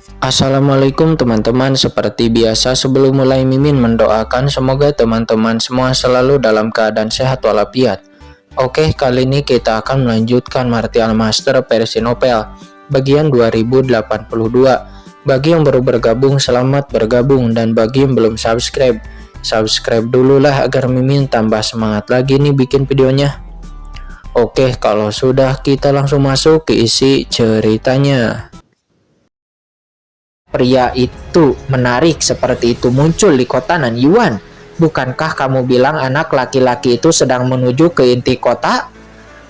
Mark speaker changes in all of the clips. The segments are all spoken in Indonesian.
Speaker 1: Assalamualaikum teman-teman, seperti biasa sebelum mulai Mimin mendoakan semoga teman-teman semua selalu dalam keadaan sehat walafiat. Oke, kali ini kita akan melanjutkan Martial Master versi novel bagian 2082. Bagi yang baru bergabung, selamat bergabung, dan bagi yang belum subscribe, subscribe dululah agar Mimin tambah semangat lagi nih bikin videonya. Oke, kalau sudah kita langsung masuk ke isi ceritanya. Pria itu menarik seperti itu muncul di kota Nanyuan. Bukankah kamu bilang anak laki-laki itu sedang menuju ke inti kota?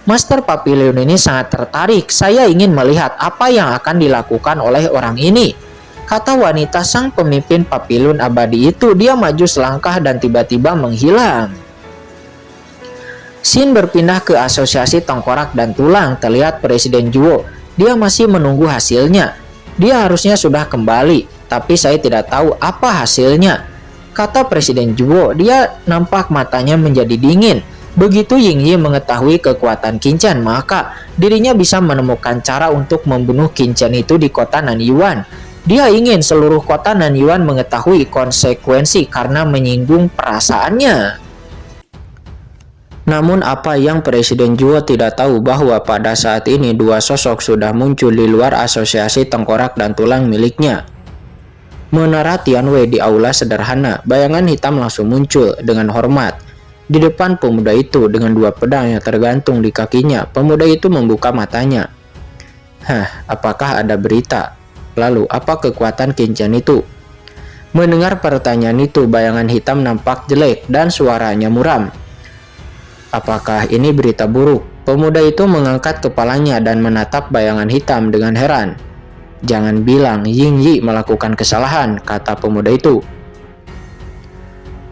Speaker 1: Master Papilion ini sangat tertarik. Saya ingin melihat apa yang akan dilakukan oleh orang ini, kata wanita sang pemimpin Papilion abadi itu. Dia maju selangkah dan tiba-tiba menghilang. Scene berpindah ke Asosiasi Tengkorak dan Tulang. Terlihat Presiden Juwo. Dia masih menunggu hasilnya. Dia harusnya sudah kembali, tapi saya tidak tahu apa hasilnya, kata Presiden Juwo. Dia nampak matanya menjadi dingin. Begitu Yingyi mengetahui kekuatan Qinchen, maka dirinya bisa menemukan cara untuk membunuh Qinchen itu di kota Nanyuan. Dia ingin seluruh kota Nanyuan mengetahui konsekuensi karena menyinggung perasaannya. Namun apa yang Presiden Juwo tidak tahu bahwa pada saat ini dua sosok sudah muncul di luar Asosiasi Tengkorak dan Tulang miliknya. Menara Tianwei di aula sederhana, bayangan hitam langsung muncul dengan hormat. Di depan pemuda itu dengan dua pedang yang tergantung di kakinya, pemuda itu membuka matanya. Apakah ada berita? Lalu apa kekuatan Qinchen itu? Mendengar pertanyaan itu, bayangan hitam nampak jelek dan suaranya muram. Apakah ini berita buruk? Pemuda itu mengangkat kepalanya dan menatap bayangan hitam dengan heran. Jangan bilang Yingyi melakukan kesalahan, kata pemuda itu.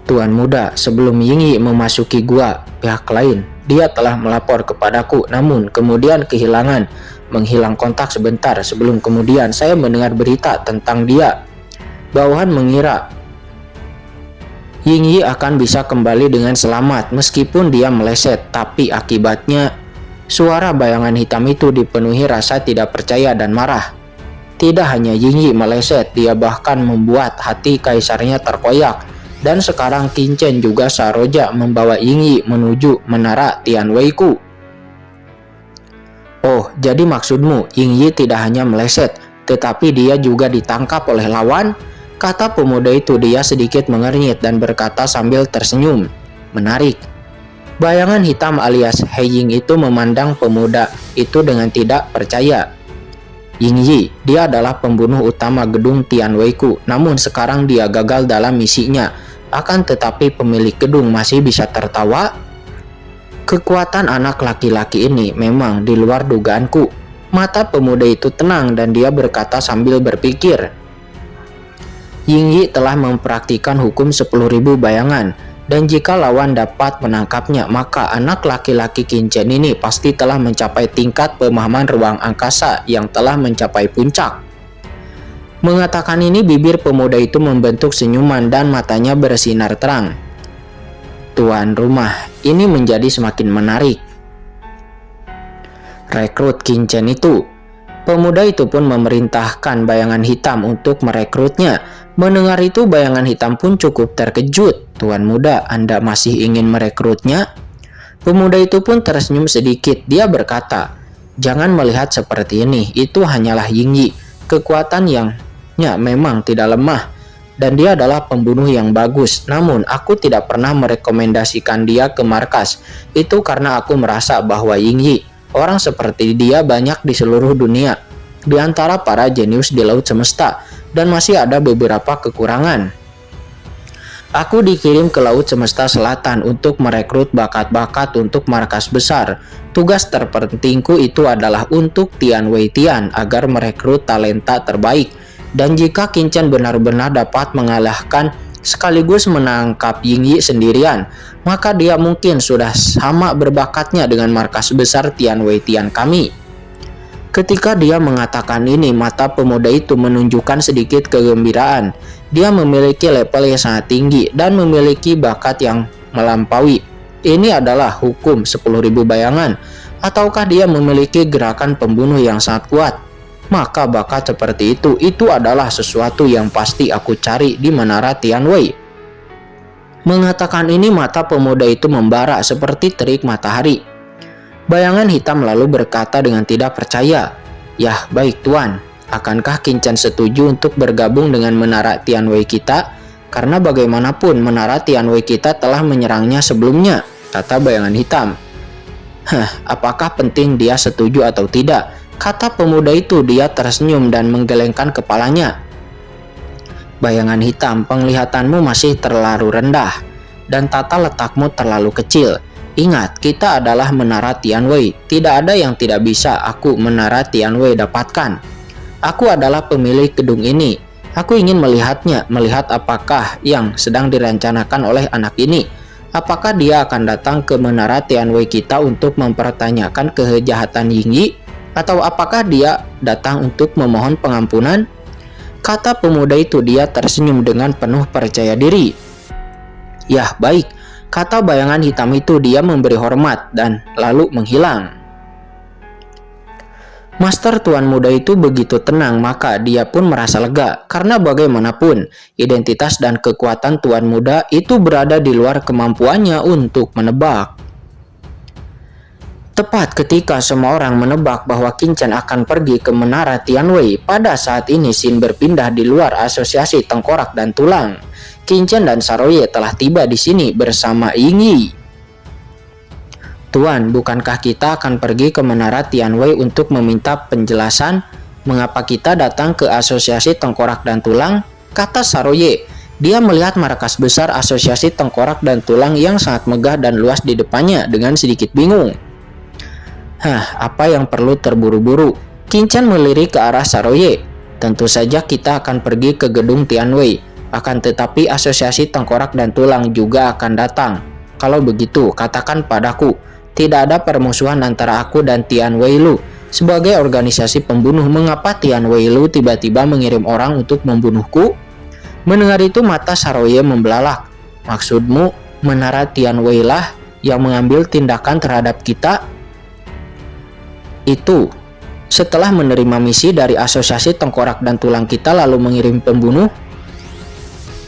Speaker 1: Tuan muda, sebelum Yingyi memasuki gua, pihak lain, dia telah melapor kepadaku, namun kemudian menghilang kontak sebentar. Sebelum kemudian saya mendengar berita tentang dia. Bawahan mengira Yingyi akan bisa kembali dengan selamat meskipun dia meleset, tapi akibatnya suara bayangan hitam itu dipenuhi rasa tidak percaya dan marah. Tidak hanya Yingyi meleset, dia bahkan membuat hati kaisarnya terkoyak. Dan sekarang Qinchen juga saroja membawa Yingyi menuju menara Tianwei-ku. Oh, jadi maksudmu Yingyi tidak hanya meleset, tetapi dia juga ditangkap oleh lawan? Kata pemuda itu. Dia sedikit mengernyit dan berkata sambil tersenyum. Menarik. Bayangan hitam alias Heiying itu memandang pemuda itu dengan tidak percaya. Yingyi, dia adalah pembunuh utama gedung Tianwei-ku, namun sekarang dia gagal dalam misinya. Akan tetapi pemilik gedung masih bisa tertawa? Kekuatan anak laki-laki ini memang di luar dugaanku. Mata pemuda itu tenang dan dia berkata sambil berpikir. Yingyi telah mempraktikkan hukum 10.000 bayangan, dan jika lawan dapat menangkapnya, maka anak laki-laki Qinchen ini pasti telah mencapai tingkat pemahaman ruang angkasa yang telah mencapai puncak. Mengatakan ini, bibir pemuda itu membentuk senyuman dan matanya bersinar terang. Tuan rumah, ini menjadi semakin menarik. Rekrut Qinchen itu. Pemuda itu pun memerintahkan bayangan hitam untuk merekrutnya. Mendengar itu, bayangan hitam pun cukup terkejut. Tuan muda, Anda masih ingin merekrutnya? Pemuda itu pun tersenyum sedikit. Dia berkata, jangan melihat seperti ini. Itu hanyalah Yingyi. Kekuatan yang memang tidak lemah. Dan dia adalah pembunuh yang bagus. Namun, aku tidak pernah merekomendasikan dia ke markas. Itu karena aku merasa bahwa Yingyi, orang seperti dia banyak di seluruh dunia. Di antara para jenius di laut semesta. Dan masih ada beberapa kekurangan. Aku dikirim ke Laut Semesta Selatan untuk merekrut bakat-bakat untuk markas besar. Tugas terpentingku itu adalah untuk Tianwei Tian agar merekrut talenta terbaik. Dan jika Qinchen benar-benar dapat mengalahkan sekaligus menangkap Yingyi sendirian, maka dia mungkin sudah sama berbakatnya dengan markas besar Tianwei Tian kami. Ketika dia mengatakan ini, mata pemuda itu menunjukkan sedikit kegembiraan. Dia memiliki level yang sangat tinggi dan memiliki bakat yang melampaui. Ini adalah hukum 10.000 bayangan. Ataukah dia memiliki gerakan pembunuh yang sangat kuat? Maka bakat seperti itu adalah sesuatu yang pasti aku cari di Menara Tianwei. Mengatakan ini, mata pemuda itu membara seperti terik matahari. Bayangan hitam lalu berkata dengan tidak percaya, "Yah, baik Tuan, akankah Qin Chen setuju untuk bergabung dengan Menara Tianwei kita? Karena bagaimanapun Menara Tianwei kita telah menyerangnya sebelumnya," kata bayangan hitam. Apakah penting dia setuju atau tidak?" kata pemuda itu. Dia tersenyum dan menggelengkan kepalanya. "Bayangan hitam, penglihatanmu masih terlalu rendah dan tata letakmu terlalu kecil. Ingat, kita adalah Menara Tianwei. Tidak ada yang tidak bisa aku, Menara Tianwei, dapatkan. Aku adalah pemilik gedung ini. Aku ingin melihatnya, melihat apakah yang sedang direncanakan oleh anak ini. Apakah dia akan datang ke Menara Tianwei kita untuk mempertanyakan kejahatan Yingyi, atau apakah dia datang untuk memohon pengampunan?" kata pemuda itu. Dia tersenyum dengan penuh percaya diri. "Yah, baik," kata bayangan hitam itu. Dia memberi hormat dan lalu menghilang. Master Tuan Muda itu begitu tenang, maka dia pun merasa lega. Karena bagaimanapun, identitas dan kekuatan Tuan Muda itu berada di luar kemampuannya untuk menebak. Tepat ketika semua orang menebak bahwa Qin Chen akan pergi ke Menara Tianwei, pada saat ini scene berpindah di luar Asosiasi Tengkorak dan Tulang. Qin Chen dan Saroye telah tiba di sini bersama Yingyi. "Tuan, bukankah kita akan pergi ke Menara Tianwei untuk meminta penjelasan mengapa kita datang ke Asosiasi Tengkorak dan Tulang?" kata Saroye. Dia melihat markas besar Asosiasi Tengkorak dan Tulang yang sangat megah dan luas di depannya dengan sedikit bingung. Apa yang perlu terburu-buru?" Qin Chen melirik ke arah Saroye. "Tentu saja kita akan pergi ke gedung Tianwei. Akan tetapi Asosiasi Tengkorak dan Tulang juga akan datang. Kalau begitu, katakan padaku, tidak ada permusuhan antara aku dan Tianwei Lu. Sebagai organisasi pembunuh, mengapa Tianwei Lu tiba-tiba mengirim orang untuk membunuhku?" Mendengar itu, mata Saroye membelalak. "Maksudmu, Menara Tianwei lah yang mengambil tindakan terhadap kita?" "Itu, setelah menerima misi dari Asosiasi Tengkorak dan Tulang kita lalu mengirim pembunuh."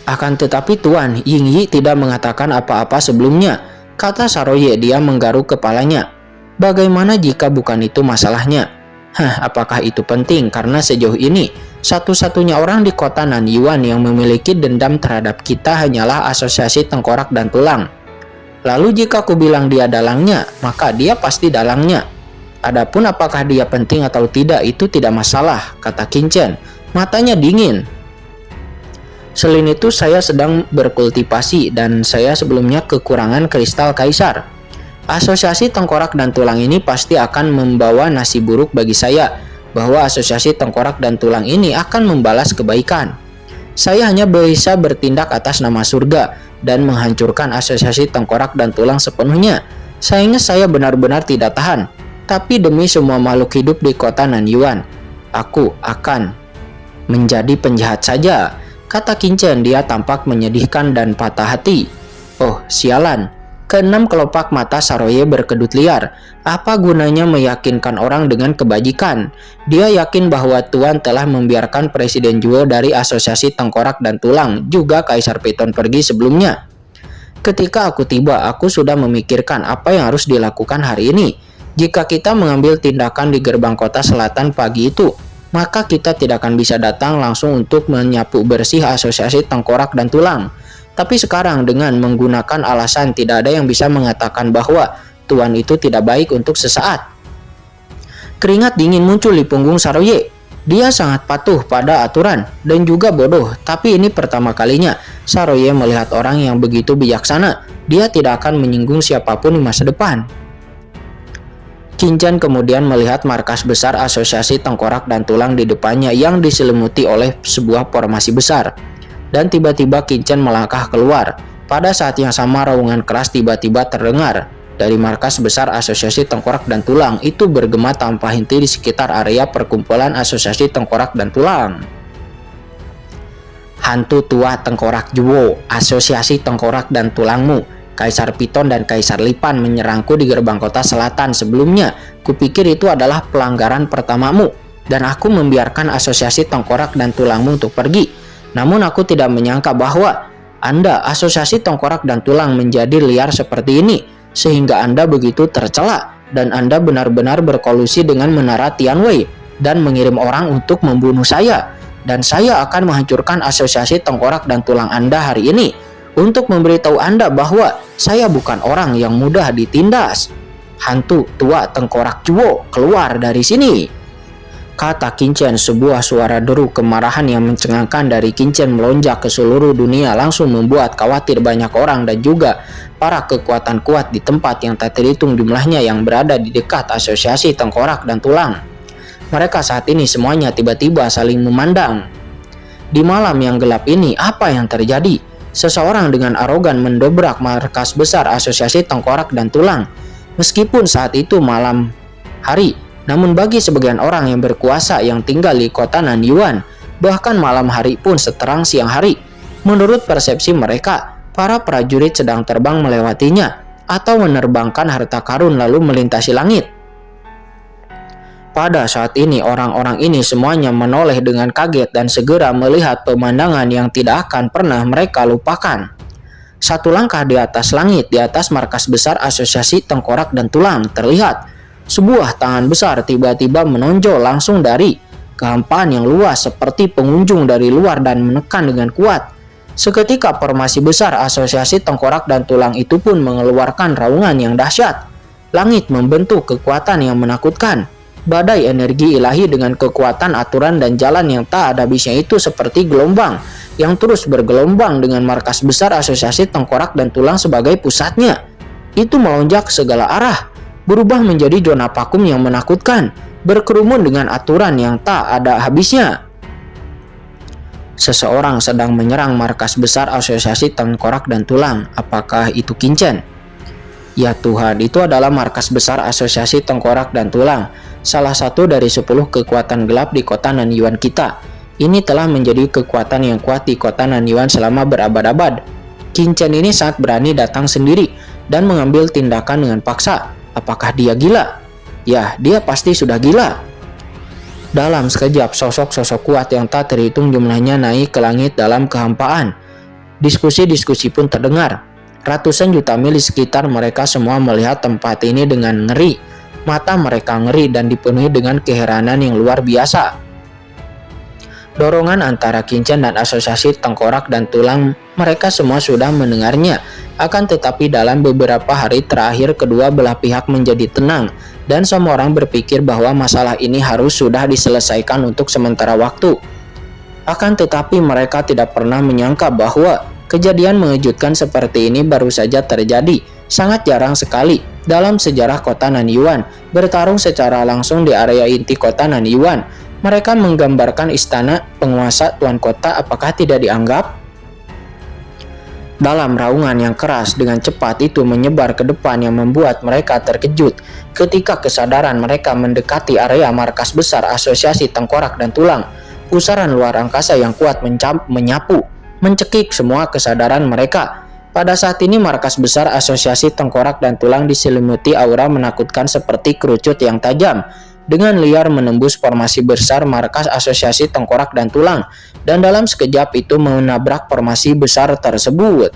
Speaker 1: "Akan tetapi Tuan, Yingyi tidak mengatakan apa-apa sebelumnya," kata Saroye. Dia menggaruk kepalanya. "Bagaimana jika bukan itu masalahnya?" Apakah itu penting? Karena sejauh ini satu-satunya orang di kota Nanyuan yang memiliki dendam terhadap kita hanyalah Asosiasi Tengkorak dan Tulang. Lalu jika aku bilang dia dalangnya, maka dia pasti dalangnya. Adapun apakah dia penting atau tidak, itu tidak masalah," kata Qin Chen. Matanya dingin. "Selain itu, saya sedang berkultivasi dan saya sebelumnya kekurangan kristal kaisar. Asosiasi Tengkorak dan Tulang ini pasti akan membawa nasib buruk bagi saya, bahwa Asosiasi Tengkorak dan Tulang ini akan membalas kebaikan. Saya hanya bisa bertindak atas nama surga dan menghancurkan Asosiasi Tengkorak dan Tulang sepenuhnya. Sayangnya saya benar-benar tidak tahan. Tapi demi semua makhluk hidup di kota Nanyuan, aku akan menjadi penjahat saja," kata Qin Chen. Dia tampak menyedihkan dan patah hati. "Oh, sialan." Keenam kelopak mata Saroye berkedut liar. Apa gunanya meyakinkan orang dengan kebajikan? Dia yakin bahwa Tuan telah membiarkan Presiden Zhuo dari Asosiasi Tengkorak dan Tulang, juga Kaisar Piton pergi sebelumnya. "Ketika aku tiba, aku sudah memikirkan apa yang harus dilakukan hari ini. Jika kita mengambil tindakan di gerbang kota selatan pagi itu, maka kita tidak akan bisa datang langsung untuk menyapu bersih Asosiasi Tengkorak dan Tulang. Tapi sekarang dengan menggunakan alasan, tidak ada yang bisa mengatakan bahwa Tuan itu tidak baik untuk sesaat." Keringat dingin muncul di punggung Saroye. Dia sangat patuh pada aturan dan juga bodoh, tapi ini pertama kalinya Saroye melihat orang yang begitu bijaksana. Dia tidak akan menyinggung siapapun di masa depan. Qin Chen kemudian melihat markas besar Asosiasi Tengkorak dan Tulang di depannya yang diselimuti oleh sebuah formasi besar. Dan tiba-tiba Qin Chen melangkah keluar. Pada saat yang sama, raungan keras tiba-tiba terdengar dari markas besar Asosiasi Tengkorak dan Tulang. Itu bergema tanpa henti di sekitar area perkumpulan Asosiasi Tengkorak dan Tulang. "Hantu tua Tengkorak Zhuo, Asosiasi Tengkorak dan Tulangmu, Kaisar Piton dan Kaisar Lipan menyerangku di gerbang kota selatan sebelumnya. Kupikir itu adalah pelanggaran pertamamu. dan aku membiarkan asosiasi tengkorak dan tulangmu untuk pergi. Namun aku tidak menyangka bahwa Anda, asosiasi tengkorak dan tulang, menjadi liar seperti ini, sehingga Anda begitu tercela, dan Anda benar-benar berkolusi dengan menara Tianwei dan mengirim orang untuk membunuh saya. Dan saya akan menghancurkan asosiasi tengkorak dan tulang Anda hari ini, untuk memberitahu Anda bahwa saya bukan orang yang mudah ditindas. Hantu tua tengkorak Juwo, keluar dari sini, kata Qin Chen. Sebuah suara deru kemarahan yang mencengangkan dari Qin Chen melonjak ke seluruh dunia, langsung membuat khawatir banyak orang dan juga para kekuatan kuat di tempat yang tak terhitung jumlahnya yang berada di dekat asosiasi tengkorak dan tulang. Mereka saat ini semuanya tiba-tiba saling memandang. Di malam yang gelap ini, apa yang terjadi? Seseorang dengan arogan mendobrak markas besar asosiasi tengkorak dan tulang. Meskipun saat itu malam hari, namun bagi sebagian orang yang berkuasa yang tinggal di kota Nanyuan, bahkan malam hari pun seterang siang hari. Menurut persepsi mereka, para prajurit sedang terbang melewatinya atau menerbangkan harta karun lalu melintasi langit. Pada saat ini, orang-orang ini semuanya menoleh dengan kaget dan segera melihat pemandangan yang tidak akan pernah mereka lupakan. Satu langkah di atas langit, di atas markas besar asosiasi tengkorak dan tulang, terlihat sebuah tangan besar tiba-tiba menonjol langsung dari kehampaan yang luas seperti pengunjung dari luar dan menekan dengan kuat. Seketika formasi besar asosiasi tengkorak dan tulang itu pun mengeluarkan raungan yang dahsyat. Langit membentuk kekuatan yang menakutkan. Badai energi ilahi dengan kekuatan aturan dan jalan yang tak ada habisnya itu seperti gelombang yang terus bergelombang dengan markas besar asosiasi tengkorak dan tulang sebagai pusatnya. Itu melonjak ke segala arah, berubah menjadi zona vakum yang menakutkan, berkerumun dengan aturan yang tak ada habisnya. Seseorang sedang menyerang markas besar asosiasi tengkorak dan tulang. Apakah itu Qin Chen? Ya Tuhan, itu adalah markas besar asosiasi tengkorak dan tulang, salah satu dari 10 kekuatan gelap di kota Nanyuan kita. Ini telah menjadi kekuatan yang kuat di kota Nanyuan selama berabad-abad. Qin Chen ini sangat berani datang sendiri dan mengambil tindakan dengan paksa. Apakah dia gila? Ya, dia pasti sudah gila. Dalam sekejap, sosok-sosok kuat yang tak terhitung jumlahnya naik ke langit dalam kehampaan. Diskusi-diskusi pun terdengar. Ratusan juta mil di sekitar mereka semua melihat tempat ini dengan ngeri. Mata mereka ngeri dan dipenuhi dengan keheranan yang luar biasa. Dorongan antara Qin Chen dan asosiasi tengkorak dan tulang, mereka semua sudah mendengarnya. Akan tetapi dalam beberapa hari terakhir kedua belah pihak menjadi tenang dan semua orang berpikir bahwa masalah ini harus sudah diselesaikan untuk sementara waktu. Akan tetapi mereka tidak pernah menyangka bahwa kejadian mengejutkan seperti ini baru saja terjadi. Sangat jarang sekali dalam sejarah kota Nanyuan bertarung secara langsung di area inti kota Nanyuan. Mereka menggambarkan istana penguasa tuan kota, apakah tidak dianggap? Dalam raungan yang keras dengan cepat itu menyebar ke depan yang membuat mereka terkejut ketika kesadaran mereka mendekati area markas besar asosiasi tengkorak dan tulang. Pusaran luar angkasa yang kuat menyapu, mencekik semua kesadaran mereka. Pada saat ini markas besar asosiasi tengkorak dan tulang diselimuti aura menakutkan seperti kerucut yang tajam. Dengan liar menembus formasi besar markas asosiasi tengkorak dan tulang, dan dalam sekejap itu menabrak formasi besar tersebut.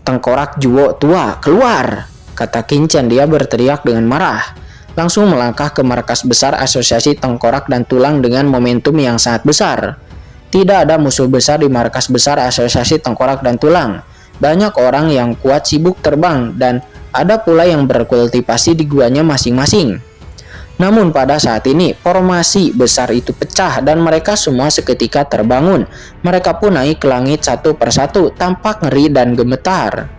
Speaker 1: Tengkorak Juwo tua, keluar, kata Qin Chen. Dia berteriak dengan marah, langsung melangkah ke markas besar asosiasi tengkorak dan tulang dengan momentum yang sangat besar. Tidak ada musuh besar di markas besar asosiasi tengkorak dan tulang. Banyak orang yang kuat sibuk terbang dan ada pula yang berkultivasi di guanya masing-masing. Namun pada saat ini formasi besar itu pecah dan mereka semua seketika terbangun. Mereka pun naik ke langit satu persatu, tampak ngeri dan gemetar.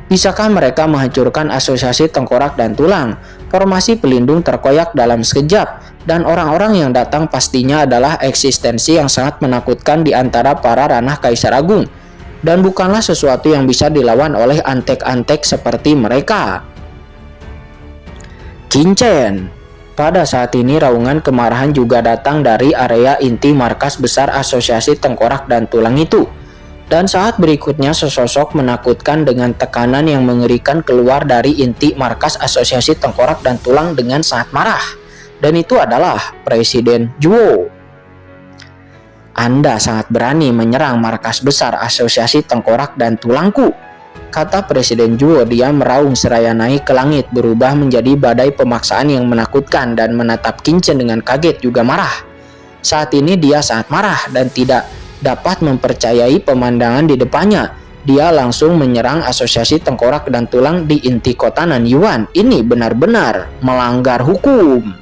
Speaker 1: Bisakah mereka menghancurkan asosiasi tengkorak dan tulang? Formasi pelindung terkoyak dalam sekejap, dan orang-orang yang datang pastinya adalah eksistensi yang sangat menakutkan di antara para ranah Kaisar Agung. Dan bukanlah sesuatu yang bisa dilawan oleh antek-antek seperti mereka. Qin Chen. Pada saat ini raungan kemarahan juga datang dari area inti markas besar asosiasi tengkorak dan tulang itu. Dan saat berikutnya sesosok menakutkan dengan tekanan yang mengerikan keluar dari inti markas asosiasi tengkorak dan tulang dengan sangat marah. dan itu adalah Presiden Zhuo. Anda sangat berani menyerang markas besar Asosiasi Tengkorak dan Tulangku, kata Presiden Zhuo. Dia meraung seraya naik ke langit, berubah menjadi badai pemaksaan yang menakutkan dan menatap Qin Chen dengan kaget juga marah. Saat ini dia sangat marah dan tidak dapat mempercayai pemandangan di depannya. Dia langsung menyerang Asosiasi Tengkorak dan Tulang di inti kota Nanyuan. Ini benar-benar melanggar hukum.